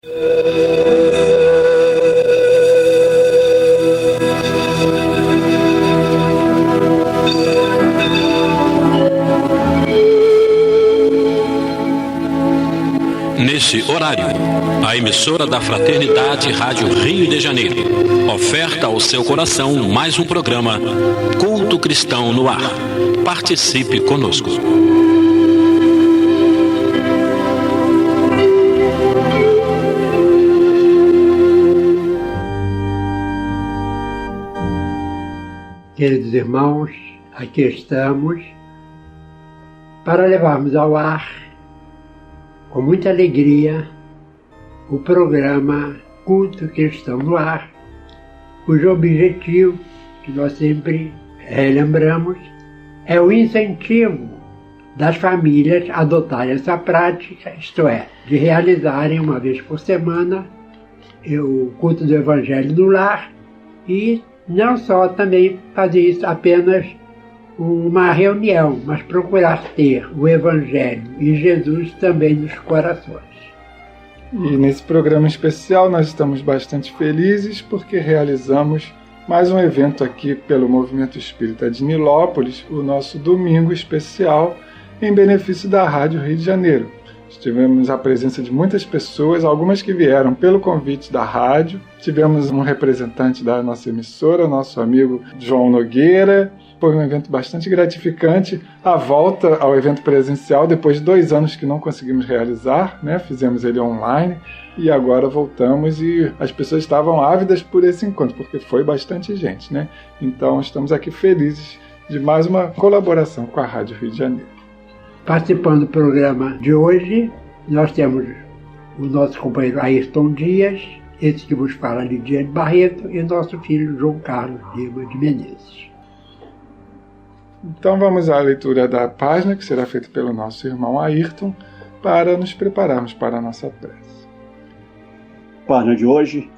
Nesse horário, a emissora da Fraternidade Rádio Rio de Janeiro oferta ao seu coração mais um programa Culto Cristão no Ar. Participe conosco. Queridos irmãos, aqui estamos para levarmos ao ar, com muita alegria, o programa Culto Cristão no Ar, cujo objetivo, que nós sempre relembramos, é o incentivo das famílias a adotarem essa prática, isto é, de realizarem uma vez por semana o culto do Evangelho no lar e não só também fazer isso apenas uma reunião, mas procurar ter o Evangelho e Jesus também nos corações. E nesse programa especial nós estamos bastante felizes porque realizamos mais um evento aqui pelo Movimento Espírita de Nilópolis, o nosso domingo especial em benefício da Rádio Rio de Janeiro. Tivemos a presença de muitas pessoas, algumas que vieram pelo convite da rádio. Tivemos um representante da nossa emissora, nosso amigo João Nogueira. Foi um evento bastante gratificante. A volta ao evento presencial, depois de 2 anos que não conseguimos realizar, né? Fizemos ele online e agora voltamos e as pessoas estavam ávidas por esse encontro, porque foi bastante gente, né? Então estamos aqui felizes de mais uma colaboração com a Rádio Rio de Janeiro. Participando do programa de hoje, nós temos o nosso companheiro Ayrton Dias, esse que vos fala, Lidiane Barreto, e nosso filho João Carlos Lima de Menezes. Então vamos à leitura da página, que será feita pelo nosso irmão Ayrton, para nos prepararmos para a nossa prece. A página de hoje,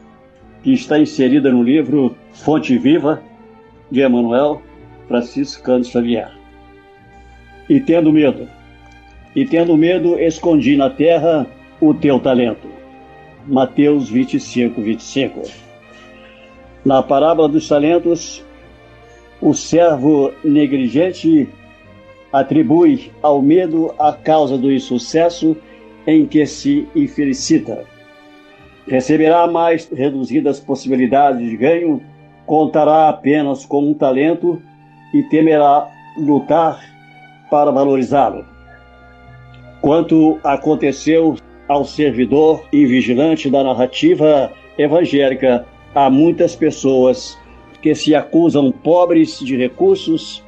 que está inserida no livro Fonte Viva, de Emmanuel Francisco Cândido Xavier. E tendo medo, escondi na terra o teu talento. Mateus 25, 25. Na parábola dos talentos, o servo negligente atribui ao medo a causa do insucesso em que se infelicita. Receberá mais reduzidas possibilidades de ganho, contará apenas com um talento e temerá lutar para valorizá-lo. Quanto aconteceu ao servidor e vigilante da narrativa evangélica, há muitas pessoas que se acusam pobres de recursos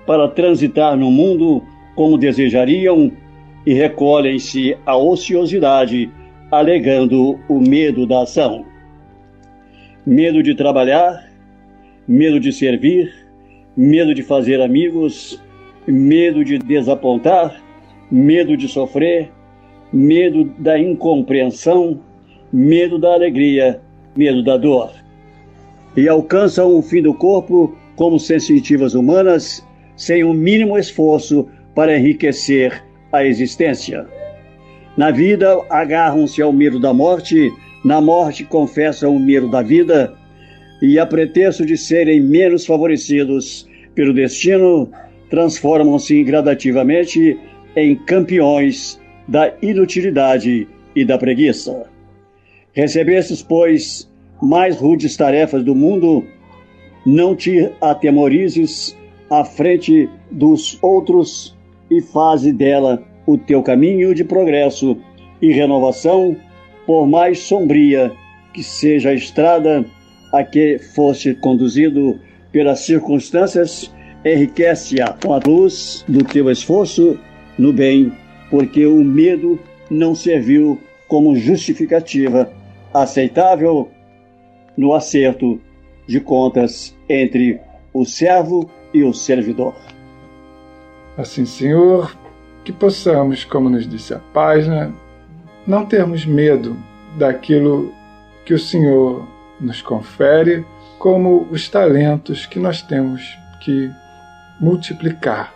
para transitar no mundo como desejariam e recolhem-se à ociosidade, alegando o medo da ação. Medo de trabalhar, medo de servir, medo de fazer amigos, medo de desapontar, medo de sofrer, medo da incompreensão, medo da alegria, medo da dor. E alcançam o fim do corpo como sensitivas humanas, sem o mínimo esforço para enriquecer a existência. Na vida, agarram-se ao medo da morte, na morte confessam o medo da vida, e a pretexto de serem menos favorecidos pelo destino, transformam-se gradativamente em campeões da inutilidade e da preguiça. Recebestes, pois, mais rudes tarefas do mundo, não te atemorizes à frente dos outros e faze dela o teu caminho de progresso e renovação, por mais sombria que seja a estrada a que foste conduzido pelas circunstâncias, enriquece-a com a luz do teu esforço no bem, porque o medo não serviu como justificativa aceitável no acerto de contas entre o servo e o servidor. Assim, Senhor, que possamos, como nos disse a página, não termos medo daquilo que o Senhor nos confere, como os talentos que nós temos que multiplicar.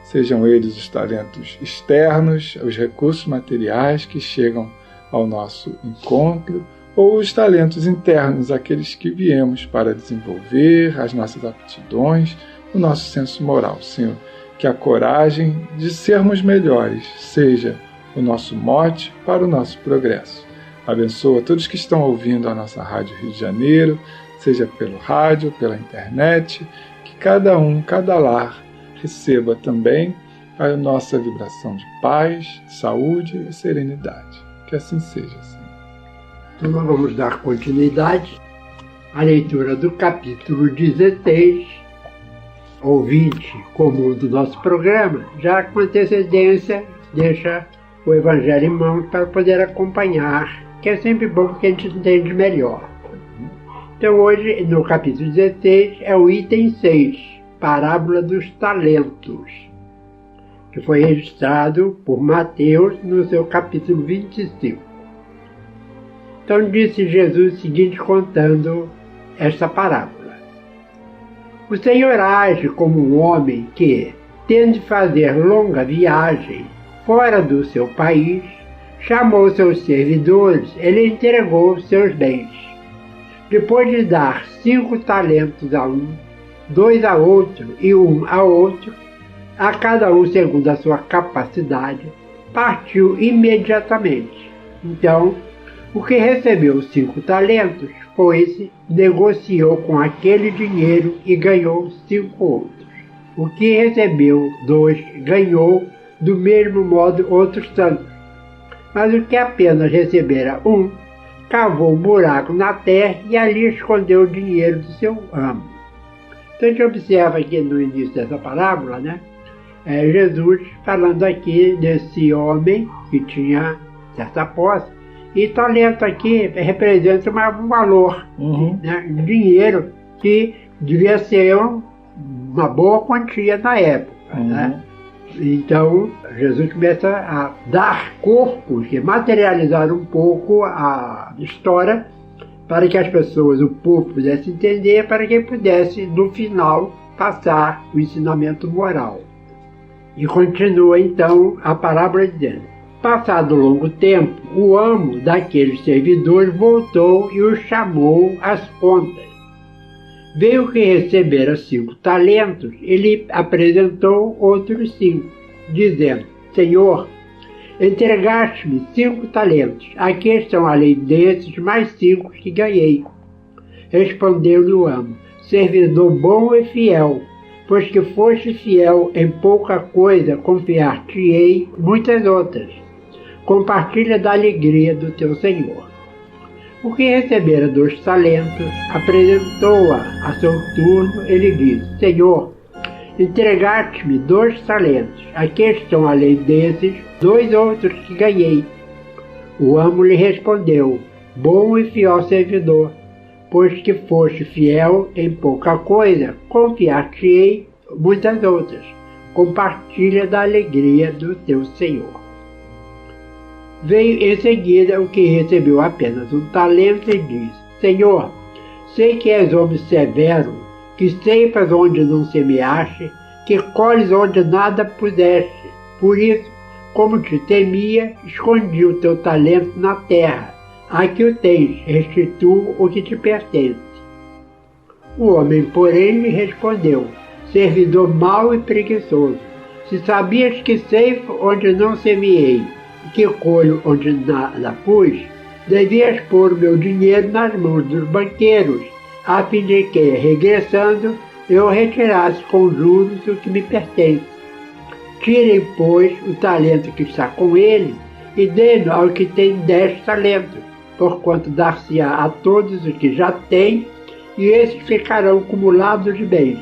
Sejam eles os talentos externos, os recursos materiais que chegam ao nosso encontro, ou os talentos internos, aqueles que viemos para desenvolver, as nossas aptidões, o nosso senso moral. Senhor, que a coragem de sermos melhores seja o nosso mote para o nosso progresso. Abençoa todos que estão ouvindo a nossa Rádio Rio de Janeiro, seja pelo rádio, pela internet, que cada lar receba também a nossa vibração de paz, saúde e serenidade. Que assim seja, Senhor. Então nós vamos dar continuidade à leitura do capítulo 16, ouvinte comum do nosso programa, já com antecedência deixa o Evangelho em mãos para poder acompanhar, que é sempre bom porque a gente entende melhor. Então hoje, no capítulo 16, é o item 6, Parábola dos Talentos, que foi registrado por Mateus no seu capítulo 25. Então disse Jesus o seguinte, contando esta parábola. O Senhor age como um homem que, tendo de fazer longa viagem fora do seu país, chamou seus servidores e lhe entregou seus bens. Depois de dar 5 talentos a um, 2 a outro e 1 a outro, a cada um segundo a sua capacidade, partiu imediatamente. Então, o que recebeu 5 talentos, foi-se, negociou com aquele dinheiro e ganhou 5 outros. O que recebeu 2, ganhou, do mesmo modo, outros tantos. Mas o que apenas recebera 1, cavou um buraco na terra e ali escondeu o dinheiro do seu amo. Então a gente observa aqui no início dessa parábola, Jesus falando aqui desse homem que tinha certa posse, e talento aqui representa um valor, dinheiro que devia ser uma boa quantia na época. Então, Jesus começa a dar corpos que materializaram um pouco a história para que as pessoas, o povo, pudesse entender, para que pudesse, no final, passar o ensinamento moral. E continua, então, a parábola dizendo: passado longo tempo, o amo daqueles servidores voltou e os chamou às contas. Veio que recebera 5 talentos, e lhe apresentou outros 5, dizendo: Senhor, entregaste-me 5 talentos, aqui estão além desses mais 5 que ganhei. Respondeu-lhe o amo: servidor bom e fiel, pois que foste fiel em pouca coisa, confiar-te-ei muitas outras. Compartilha da alegria do teu senhor. O que recebera 2 talentos, apresentou-a a seu turno e lhe disse: Senhor, entregaste-me 2 talentos, aqui estão além desses 2 outros que ganhei. O amo lhe respondeu: bom e fiel servidor, pois que foste fiel em pouca coisa, confiar-te-ei muitas outras. Compartilha da alegria do teu senhor. Veio em seguida o que recebeu apenas 1 talento e disse: Senhor, sei que és homem severo, que ceipas onde não semeaste, que colhes onde nada puseste. Por isso, como te temia, escondi o teu talento na terra. Aqui o tens, restitua o que te pertence. O homem, porém, lhe respondeu: servidor mau e preguiçoso, se sabias que ceifo onde não semeei, que colho onde nada pus, devias pôr o meu dinheiro nas mãos dos banqueiros, a fim de que, regressando, eu retirasse com juros o que me pertence. Tirem, pois, o talento que está com ele, e dê-no ao que tem 10 talentos, porquanto dar-se-á a todos o que já tem, e esses ficarão acumulados de bens.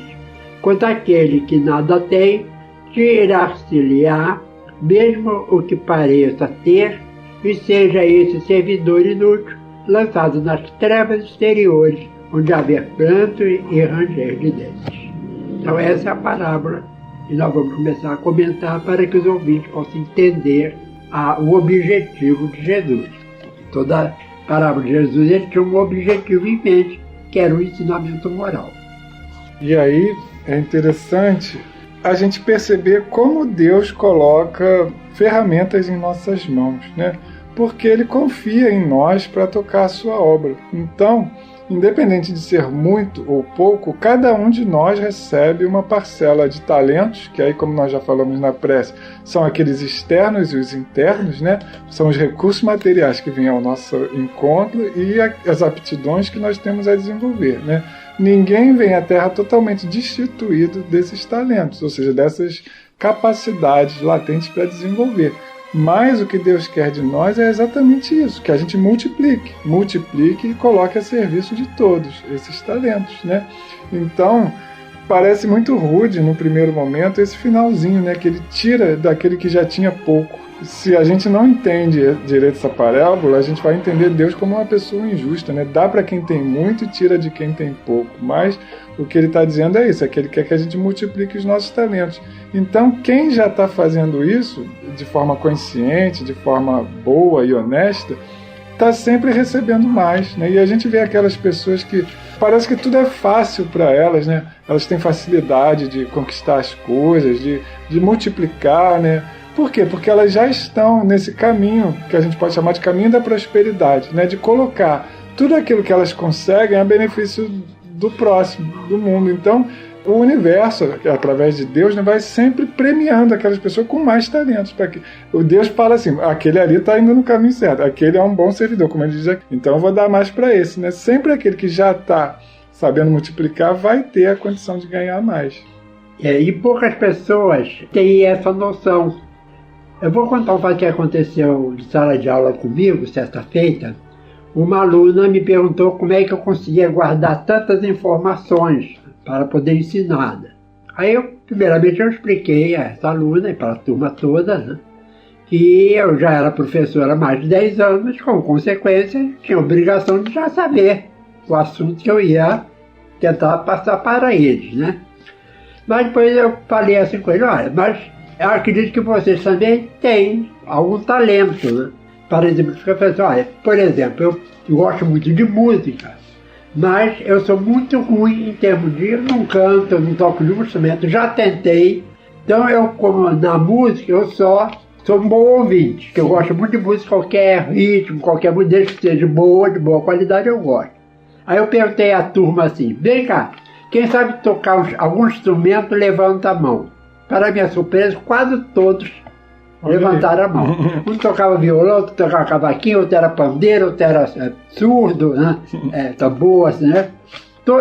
Quanto àquele que nada tem, tirar-se-lhe-á mesmo o que pareça ter, e seja esse servidor inútil, lançado nas trevas exteriores, onde haver pranto e ranger de dentes. Então essa é a parábola, e nós vamos começar a comentar para que os ouvintes possam entender o objetivo de Jesus. Toda parábola de Jesus ele tinha um objetivo em mente, que era o ensinamento moral. E aí é interessante a gente perceber como Deus coloca ferramentas em nossas mãos, porque Ele confia em nós para tocar a sua obra. Então, independente de ser muito ou pouco, cada um de nós recebe uma parcela de talentos, que aí, como nós já falamos na prece, são aqueles externos e os internos, né? São os recursos materiais que vêm ao nosso encontro e as aptidões que nós temos a desenvolver, né? Ninguém vem à Terra totalmente destituído desses talentos, ou seja, dessas capacidades latentes para desenvolver. Mas o que Deus quer de nós é exatamente isso, que a gente multiplique e coloque a serviço de todos esses talentos, né? Então, parece muito rude no primeiro momento esse finalzinho, né? Que ele tira daquele que já tinha pouco. Se a gente não entende direito essa parábola, a gente vai entender Deus como uma pessoa injusta, né? Dá para quem tem muito e tira de quem tem pouco. Mas o que ele está dizendo é isso, é que ele quer que a gente multiplique os nossos talentos. Então, quem já está fazendo isso de forma consciente, de forma boa e honesta, está sempre recebendo mais, né? E a gente vê aquelas pessoas que parece que tudo é fácil para elas, né? Elas têm facilidade de conquistar as coisas, de multiplicar, né? Por quê? Porque elas já estão nesse caminho que a gente pode chamar de caminho da prosperidade, né? De colocar tudo aquilo que elas conseguem a benefício do próximo, do mundo. Então, o universo, através de Deus, né, vai sempre premiando aquelas pessoas com mais talentos. Para que o Deus fala assim, aquele ali está indo no caminho certo, aquele é um bom servidor, como ele diz aqui. Então eu vou dar mais para esse, né? Sempre aquele que já está sabendo multiplicar vai ter a condição de ganhar mais. E poucas pessoas têm essa noção. Eu vou contar um fato que aconteceu de sala de aula comigo, sexta-feira. Uma aluna me perguntou como é que eu conseguia guardar tantas informações para poder ensinar. Aí, primeiramente, eu expliquei a essa aluna e para a turma toda, né, que eu já era professora há mais de 10 anos, com consequência, tinha a obrigação de já saber o assunto que eu ia tentar passar para eles, né. Mas depois eu falei assim com ele, olha, mas eu acredito que vocês também têm algum talento, né. Para exemplificar, eu falei assim, olha, por exemplo, eu gosto muito de música, mas eu sou muito ruim em termos de, eu não canto, eu não toco nenhum instrumento, já tentei. Então eu, como na música, eu só sou um bom ouvinte, que eu gosto muito de música, qualquer ritmo, qualquer música, desde que seja de boa qualidade, eu gosto. Aí eu perguntei à turma assim, vem cá, quem sabe tocar algum instrumento, levanta a mão. Para minha surpresa, quase todos levantaram a mão. Um tocava violão, outro tocava cavaquinho, outro era pandeiro, outro era surdo, né? Tambor, assim, né?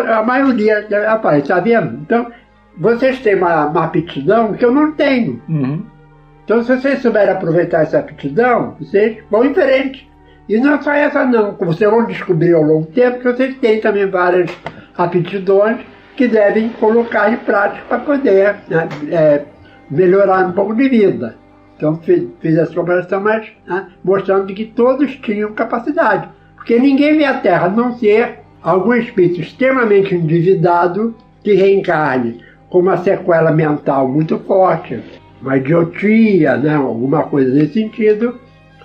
A maioria, rapaz, tá vendo? Então, vocês têm uma aptidão que eu não tenho. Uhum. Então, se vocês souberem aproveitar essa aptidão, vocês vão em frente. E não é só essa não, como vocês vão descobrir ao longo do tempo, que vocês têm também várias aptidões que devem colocar em prática para poder, né, melhorar um pouco de vida. Então fiz essa comparação, mas, né, mostrando que todos tinham capacidade. Porque ninguém vê a Terra a não ser algum espírito extremamente endividado que reencarne com uma sequela mental muito forte, uma idiotia, né, alguma coisa nesse sentido.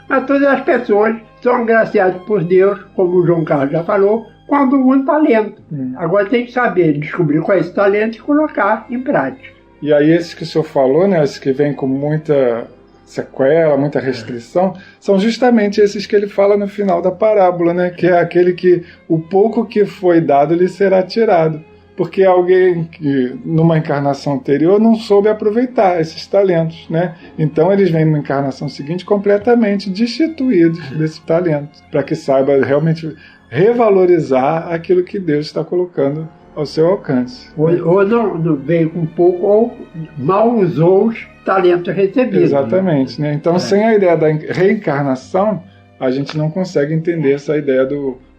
Mas todas as pessoas são agraciadas por Deus, como o João Carlos já falou, com algum talento. Agora tem que saber descobrir qual é esse talento e colocar em prática. E aí esses que o senhor falou, né, esses que vêm com muita sequela, muita restrição, são justamente esses que ele fala no final da parábola, né, que é aquele que o pouco que foi dado lhe será tirado. Porque alguém que numa encarnação anterior não soube aproveitar esses talentos, né? Então eles vêm numa encarnação seguinte completamente destituídos desse talento, para que saiba realmente revalorizar aquilo que Deus está colocando ao seu alcance. Ou não veio com pouco, ou mal usou os talentos recebidos. Exatamente, né? Então, sem a ideia da reencarnação, a gente não consegue entender essa ideia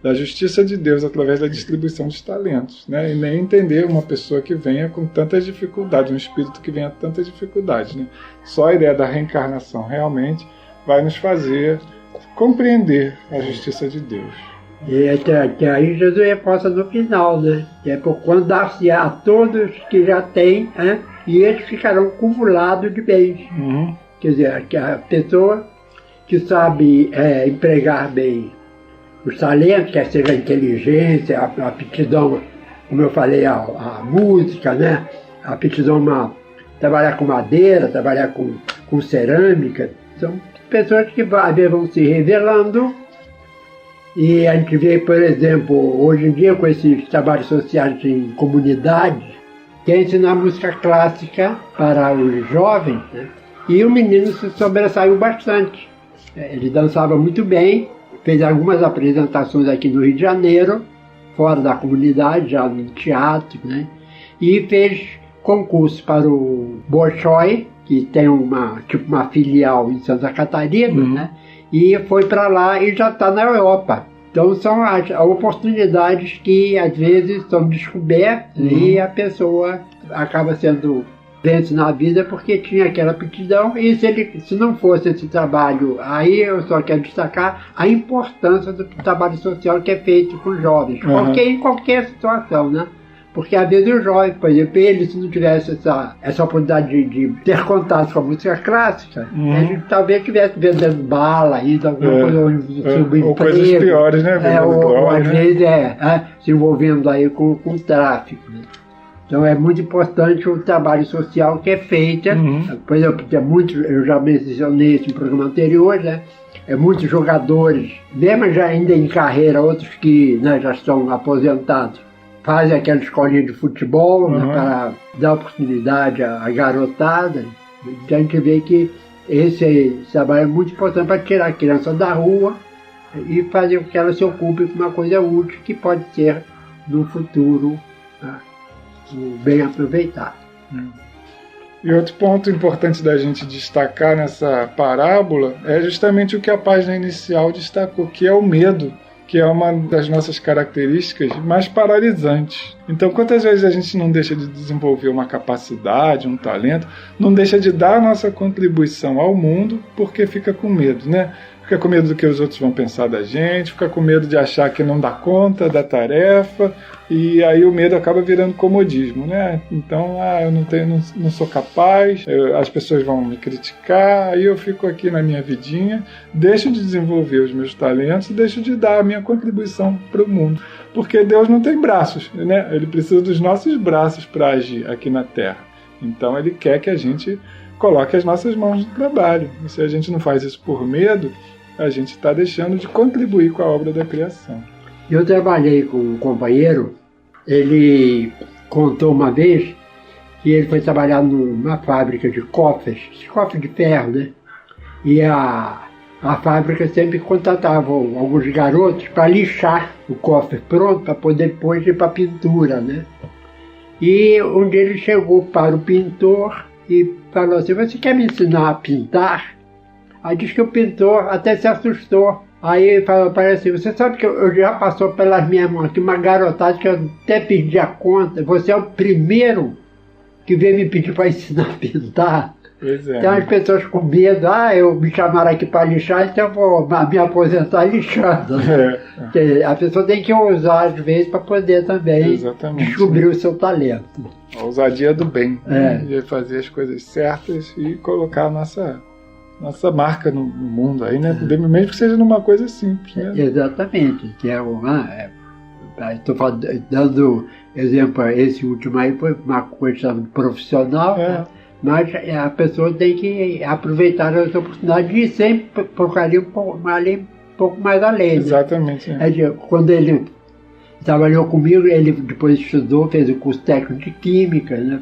da justiça de Deus através da distribuição dos talentos, né? E nem entender uma pessoa que venha com tantas dificuldades, um espírito que venha com tantas dificuldades, né? Só a ideia da reencarnação realmente vai nos fazer compreender a justiça de Deus. E até aí Jesus reposta no final, né? É por quando dar-se a todos que já têm, né? E eles ficarão cumulados de bens. Uhum. Quer dizer, que a pessoa que sabe empregar bem os talentos, quer seja a inteligência, a aptidão, como eu falei, a música, né? A aptidão trabalhar com madeira, trabalhar com cerâmica, são pessoas que às vezes vão se revelando. E a gente vê, por exemplo, hoje em dia com esses trabalhos sociais em comunidades, que é ensinar música clássica para os jovens, né? E o menino se sobressaiu bastante. Ele dançava muito bem, fez algumas apresentações aqui no Rio de Janeiro, fora da comunidade, já no teatro, né? E fez concurso para o Bolshoi, que tem uma filial em Santa Catarina, né? E foi para lá e já está na Europa. Então são as oportunidades que às vezes são descobertas e a pessoa acaba sendo vence na vida porque tinha aquela aptidão. E se não fosse esse trabalho, aí eu só quero destacar a importância do trabalho social que é feito com jovens, em qualquer situação, né? Porque às vezes o jovem, por exemplo, ele se não tivesse essa oportunidade de ter contato com a música clássica, ele talvez estivesse vendendo bala, ainda alguma coisa, ou coisas piores, né? Ou às vezes se envolvendo aí com o tráfico, né? Então é muito importante o trabalho social que é feito. Por exemplo, eu já mencionei isso no programa anterior, né? Muitos jogadores, mesmo já ainda em carreira, outros que, né, já estão aposentados, fazem aquela escolinha de futebol, né, para dar oportunidade à garotada. Então a gente vê que esse trabalho é muito importante para tirar a criança da rua e fazer com que ela se ocupe com uma coisa útil que pode ser no futuro bem aproveitado. E outro ponto importante da gente destacar nessa parábola é justamente o que a página inicial destacou, que é o medo, que é uma das nossas características mais paralisantes. Então, quantas vezes a gente não deixa de desenvolver uma capacidade, um talento, não deixa de dar a nossa contribuição ao mundo porque fica com medo, né? Fica com medo do que os outros vão pensar da gente, fica com medo de achar que não dá conta da tarefa, e aí o medo acaba virando comodismo, né? Então, eu não sou capaz, as pessoas vão me criticar, aí eu fico aqui na minha vidinha, deixo de desenvolver os meus talentos, deixo de dar a minha contribuição para o mundo. Porque Deus não tem braços, né? Ele precisa dos nossos braços para agir aqui na Terra. Então, Ele quer que a gente coloque as nossas mãos no trabalho. E se a gente não faz isso por medo, a gente está deixando de contribuir com a obra da criação. Eu trabalhei com um companheiro, ele contou uma vez que ele foi trabalhar numa fábrica de cofres de ferro, né? E a fábrica sempre contratava alguns garotos para lixar o cofre pronto, para poder depois ir para a pintura, né? E um dia ele chegou para o pintor e falou assim: você quer me ensinar a pintar? Aí diz que o pintor até se assustou. Aí ele falou para ele assim: você sabe que eu já passou pelas minhas mãos aqui uma garotada que eu até perdi a conta. Você é o primeiro que veio me pedir para ensinar a pintar. Pois é. Então as pessoas com medo, eu me chamaram aqui para lixar, então eu vou me aposentar lixando. A pessoa tem que ousar às vezes para poder também descobrir o seu talento. A ousadia do bem, né? De fazer as coisas certas e colocar a nossa marca no mundo aí, né? Mesmo que seja numa coisa simples, né? Exatamente. Que estou dando exemplo, esse último aí foi uma questão profissional, né? Mas a pessoa tem que aproveitar as oportunidades e sempre procurar um pouco mais além. Exatamente. Né? Quando ele trabalhou comigo, ele depois estudou, fez o curso técnico de química, né?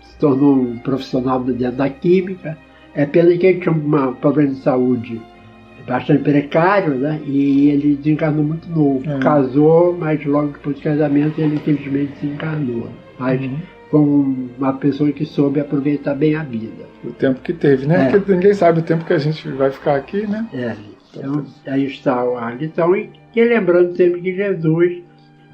Se tornou um profissional dentro da química. É pena que ele tinha um problema de saúde bastante precário, né? E ele desencarnou muito novo. Casou, mas logo depois do casamento ele infelizmente desencarnou. Mas foi uma pessoa que soube aproveitar bem a vida. O tempo que teve, né? Porque ninguém sabe o tempo que a gente vai ficar aqui, né? Então, aí está a lição. E lembrando sempre que Jesus,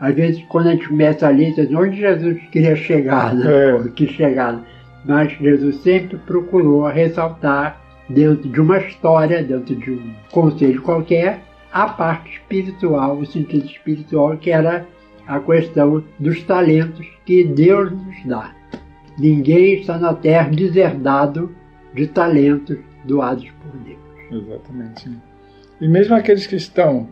às vezes quando a gente começa a lista, onde Jesus queria chegar, né? Que chegar. Mas Jesus sempre procurou ressaltar, dentro de uma história, dentro de um conselho qualquer, a parte espiritual, o sentido espiritual, que era a questão dos talentos que Deus nos dá. Ninguém está na Terra deserdado de talentos doados por Deus. Exatamente. E mesmo aqueles que estão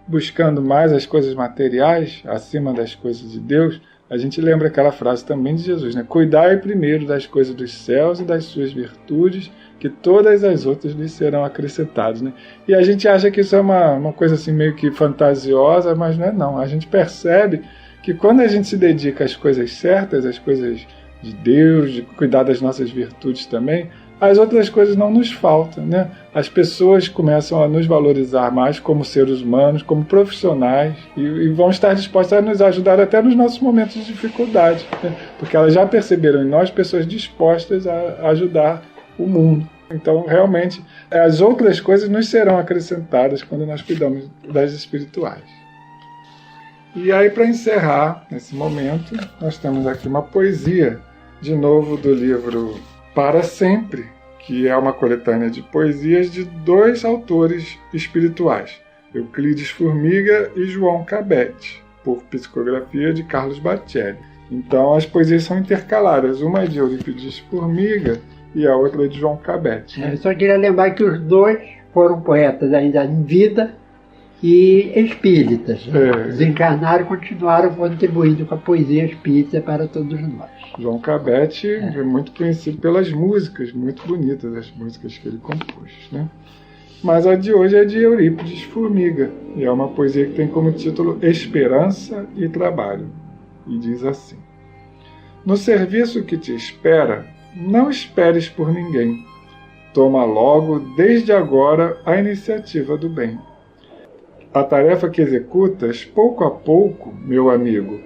buscando mais as coisas materiais acima das coisas de Deus, a gente lembra aquela frase também de Jesus, né? Cuidai primeiro das coisas dos céus e das suas virtudes, que todas as outras lhes serão acrescentadas, né? E a gente acha que isso é uma coisa assim meio que fantasiosa, mas não é não. A gente percebe que quando a gente se dedica às coisas certas, às coisas de Deus, de cuidar das nossas virtudes também, as outras coisas não nos faltam, né? As pessoas começam a nos valorizar mais como seres humanos, como profissionais, e vão estar dispostas a nos ajudar até nos nossos momentos de dificuldade, né? Porque elas já perceberam em nós pessoas dispostas a ajudar o mundo. Então, realmente, as outras coisas nos serão acrescentadas quando nós cuidamos das espirituais. E aí, para encerrar nesse momento, nós temos aqui uma poesia, de novo do livro Para Sempre, que é uma coletânea de poesias de 2 autores espirituais, Euclides Formiga e João Cabete, por psicografia de Carlos Bacelli. Então as poesias são intercaladas, uma é de Euclides Formiga e a outra é de João Cabete. Eu só queria lembrar que os 2 foram poetas ainda em vida e espíritas. Desencarnaram e continuaram contribuindo com a poesia espírita para todos nós. João Cabete é muito conhecido pelas músicas muito bonitas, as músicas que ele compôs, né? Mas a de hoje é de Eurípides Formiga, e é uma poesia que tem como título Esperança e Trabalho. E diz assim: no serviço que te espera, não esperes por ninguém. Toma logo, desde agora, a iniciativa do bem. A tarefa que executas, pouco a pouco, meu amigo,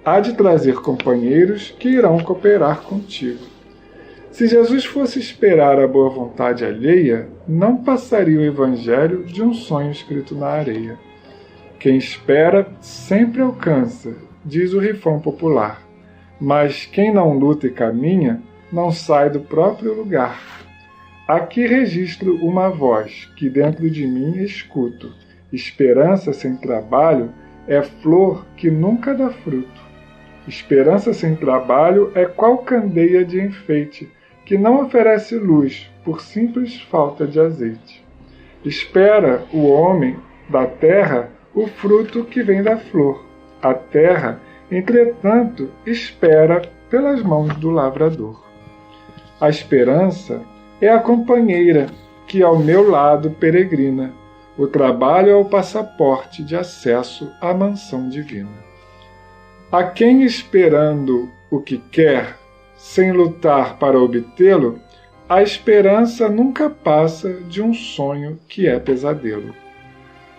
há de trazer companheiros que irão cooperar contigo. Se Jesus fosse esperar a boa vontade alheia, não passaria o Evangelho de um sonho escrito na areia. Quem espera sempre alcança, diz o rifão popular. Mas quem não luta e caminha, não sai do próprio lugar. Aqui registro uma voz que dentro de mim escuto. Esperança sem trabalho é flor que nunca dá fruto. Esperança sem trabalho é qual candeia de enfeite, que não oferece luz por simples falta de azeite. Espera o homem da terra o fruto que vem da flor. A terra, entretanto, espera pelas mãos do lavrador. A esperança é a companheira que ao meu lado peregrina. O trabalho é o passaporte de acesso à mansão divina. A quem esperando o que quer, sem lutar para obtê-lo, a esperança nunca passa de um sonho que é pesadelo.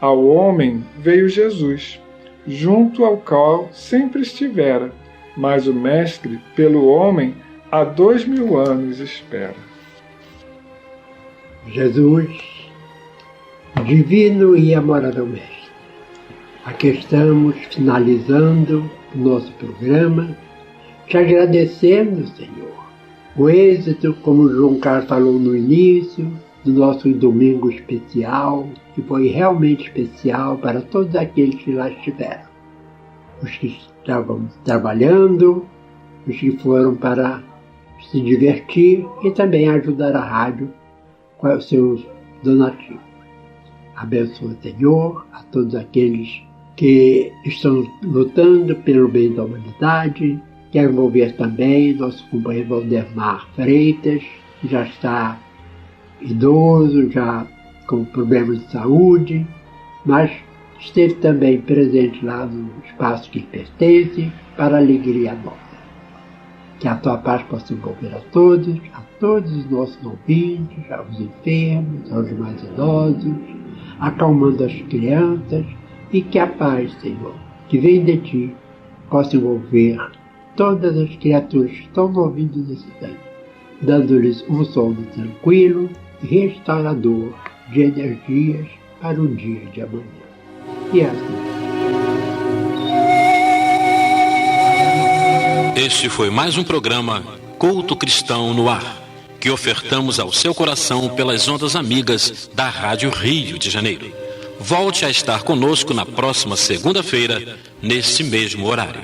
Ao homem veio Jesus, junto ao qual sempre estivera, mas o Mestre, pelo homem, há 2000 anos espera. Jesus, divino e amorável Mestre, aqui estamos finalizando o nosso programa, te agradecendo, Senhor, o êxito, como o João Carlos falou no início, do nosso domingo especial, que foi realmente especial para todos aqueles que lá estiveram. Os que estavam trabalhando, os que foram para se divertir e também ajudar a rádio com os seus donativos. Abençoa, Senhor, a todos aqueles que estão lutando pelo bem da humanidade. Quero envolver também nosso companheiro Valdemar Freitas, que já está idoso, já com problemas de saúde, mas esteve também presente lá no espaço que lhe pertence, para a alegria nossa. Que a tua paz possa envolver a todos os nossos ouvintes, aos enfermos, aos mais idosos, acalmando as crianças, e que a paz, Senhor, que vem de ti, possa envolver todas as criaturas que estão ouvindo nesse tempo, dando-lhes um sono tranquilo e restaurador de energias para o dia de amanhã. E assim. Este foi mais um programa Culto Cristão no Ar, que ofertamos ao seu coração pelas ondas amigas da Rádio Rio de Janeiro. Volte a estar conosco na próxima segunda-feira, nesse mesmo horário.